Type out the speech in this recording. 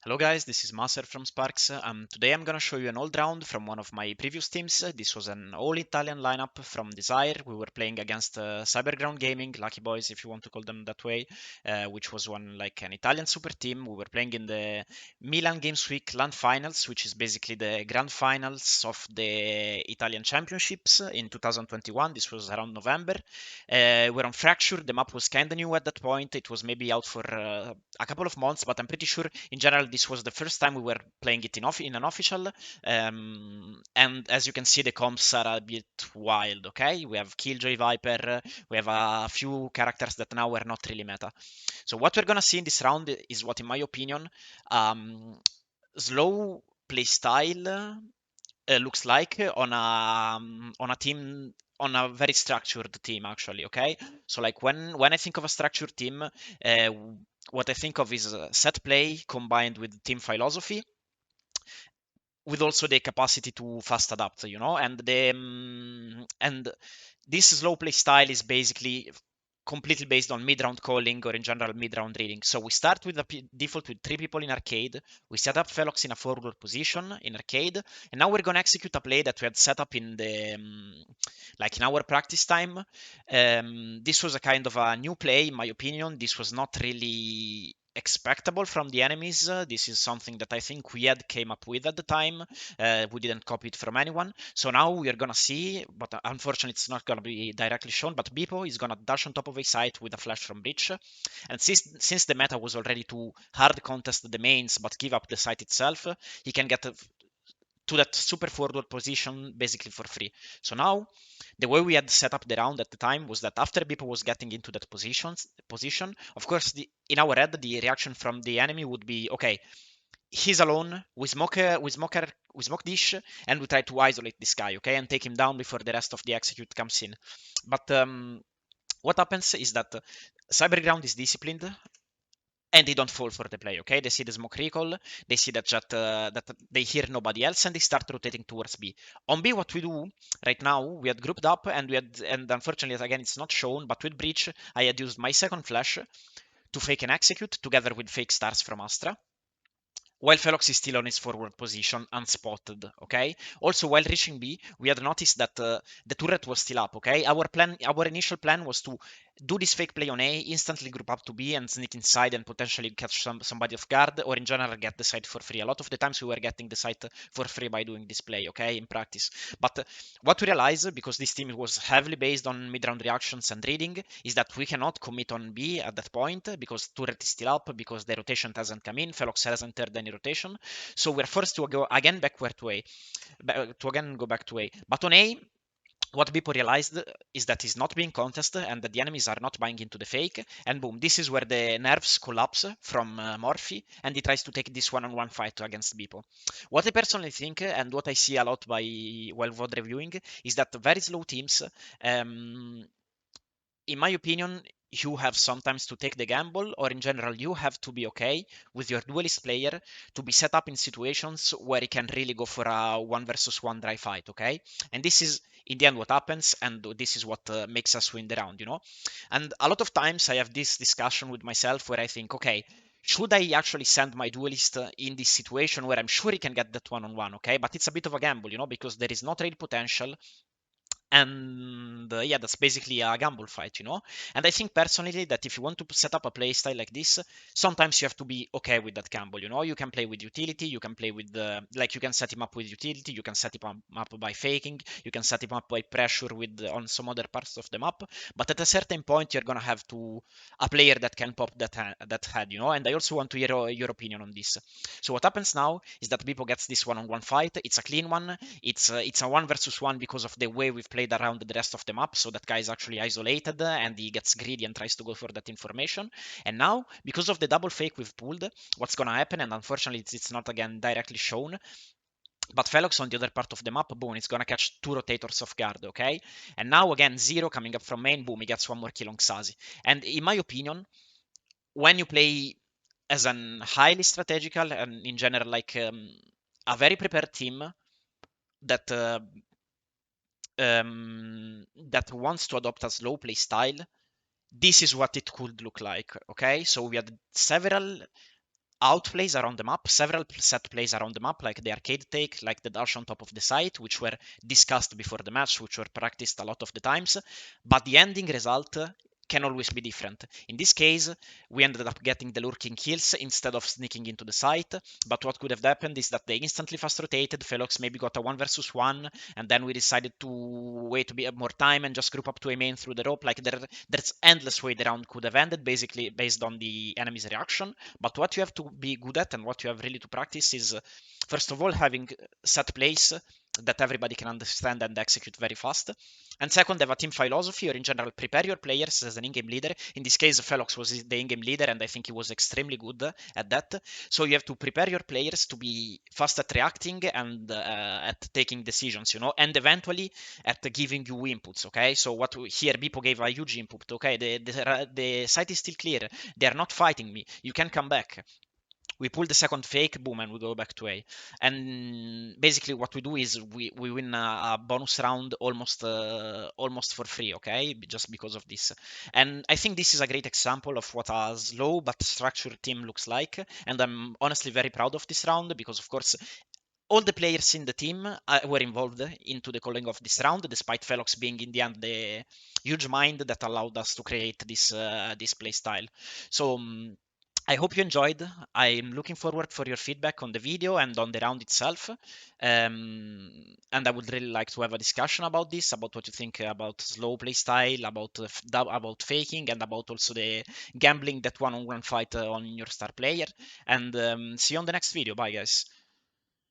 Hello guys, this is Maser from Sparks. Today I'm gonna show you an old round from one of my previous teams. This was an all-Italian lineup from Desire. We were playing against Cyberground Gaming, Lucky Boys if you want to call them that way, which was one like an Italian super team. We were playing in the Milan Games Week Land Finals, which is basically the grand finals of the Italian Championships in 2021. This was around November. We're on Fracture. The map was kinda new at that point. It was maybe out for a couple of months, but I'm pretty sure in general this was the first time we were playing it in an official. And as you can see, the comps are a bit wild. Okay, we have Killjoy Viper, we have a few characters that now are not really meta. So what we're gonna see in this round is what, in my opinion, slow playstyle looks like on a team, on a very structured team actually. Okay, so like when I think of a structured team, what I think of is set play combined with team philosophy, with also the capacity to fast adapt, and this slow play style is basically completely based on mid-round calling, or in general mid-round reading. So we start with the default with 3 people in arcade. We set up Felox in a forward position in arcade, and now we're going to execute a play that we had set up in the like in our practice time. This was a kind of a new play, in my opinion. This was not really expectable from the enemies. This is something that I think we had came up with at the time. We didn't copy it from anyone. So now we are gonna see, but unfortunately it's not gonna be directly shown, but Bippo is gonna dash on top of a site with a flash from breach. And since the meta was already to hard contest the mains but give up the site itself, he can get to that super forward position basically for free. So now the way we had set up the round at the time was that after Bippo was getting into that position, of course, in our head, the reaction from the enemy would be, okay, he's alone. We smoke dish, and we try to isolate this guy, okay, and take him down before the rest of the execute comes in. But what happens is that Cyberground is disciplined, and they don't fall for the play. Okay, they see the smoke recall, they see that they hear nobody else, and they start rotating towards B. On B, what we do right now, we had grouped up, and unfortunately again it's not shown, but with breach I had used my second flash to fake and execute together with fake stars from Astra, while Felox is still on his forward position, unspotted, okay? Also, while reaching B, we had noticed that the turret was still up, okay? Our initial plan was to do this fake play on A, instantly group up to B and sneak inside and potentially catch somebody off guard, or in general get the site for free. A lot of the times we were getting the site for free by doing this play, okay, in practice. But what we realized, because this team was heavily based on mid-round reactions and reading, is that we cannot commit on B at that point because turret is still up, because the rotation hasn't come in, Felox hasn't entered any rotation. So we're forced to go again backward to A, to again go back to A. But on A, what people realized is that he's not being contested and that the enemies are not buying into the fake. And boom, this is where the nerves collapse from Morphy, and he tries to take this one-on-one fight against Bippo. What I personally think, and what I see a lot while VOD reviewing, is that very slow teams, um, in my opinion, you have sometimes to take the gamble, or in general, you have to be okay with your duelist player to be set up in situations where he can really go for a 1 versus 1 dry fight, okay? And this is in the end what happens, and this is what makes us win the round. And a lot of times I have this discussion with myself where I think, okay, should I actually send my duelist in this situation where I'm sure he can get that one-on-one, okay? But it's a bit of a gamble, because there is not real potential, and yeah, that's basically a gamble fight. And I think personally that if you want to set up a playstyle like this, sometimes you have to be okay with that gamble. You can play with utility, you can play with like you can set him up with utility, you can set him up by faking, you can set him up by pressure with on some other parts of the map, but at a certain point you're gonna have to a player that can pop that head. And I also want to hear your opinion on this. So what happens now is that Bippo gets this one-on-one fight. It's a clean one. It's a 1 versus 1 because of the way we've played around the rest of the map. So that guy is actually isolated, and he gets greedy and tries to go for that information. And now, because of the double fake we've pulled, what's gonna happen? And unfortunately, it's not again directly shown. But Felox on the other part of the map, boom, it's gonna catch 2 rotators off guard, okay? And now again, Zero coming up from main, boom, he gets one more kill on Xazi. And in my opinion, when you play as an highly strategical and in general like a very prepared team that that wants to adopt a slow play style, this is what it could look like. Okay, so we had several outplays around the map, several set plays around the map, like the arcade take, like the dash on top of the site, which were discussed before the match, which were practiced a lot of the times, but the ending result can always be different. In this case, we ended up getting the lurking kills instead of sneaking into the site, but what could have happened is that they instantly fast rotated, Felox maybe got a 1 versus 1, and then we decided to wait a bit more time and just group up to a main through the rope. Like there's endless way the round could have ended, basically based on the enemy's reaction. But what you have to be good at and what you have really to practice is, first of all, having set plays that everybody can understand and execute very fast. And second, have a team philosophy, or in general, prepare your players as an in-game leader. In this case, Felox was the in-game leader, and I think he was extremely good at that. So you have to prepare your players to be fast at reacting and at taking decisions, and eventually at giving you inputs. Okay, so here Bipo gave a huge input. Okay, the site is still clear. They are not fighting me. You can come back. We pull the second fake, boom, and we go back to A. And basically what we do is we win a bonus round almost for free, okay? Just because of this. And I think this is a great example of what a slow but structured team looks like. And I'm honestly very proud of this round because, of course, all the players in the team were involved into the calling of this round, despite Felox being in the end the huge mind that allowed us to create this play style. So I hope you enjoyed. I'm looking forward for your feedback on the video and on the round itself. And I would really like to have a discussion about this, about what you think about slow play style, about faking, and about also the gambling that one-on-one fight on your star player. And see you on the next video. Bye, guys.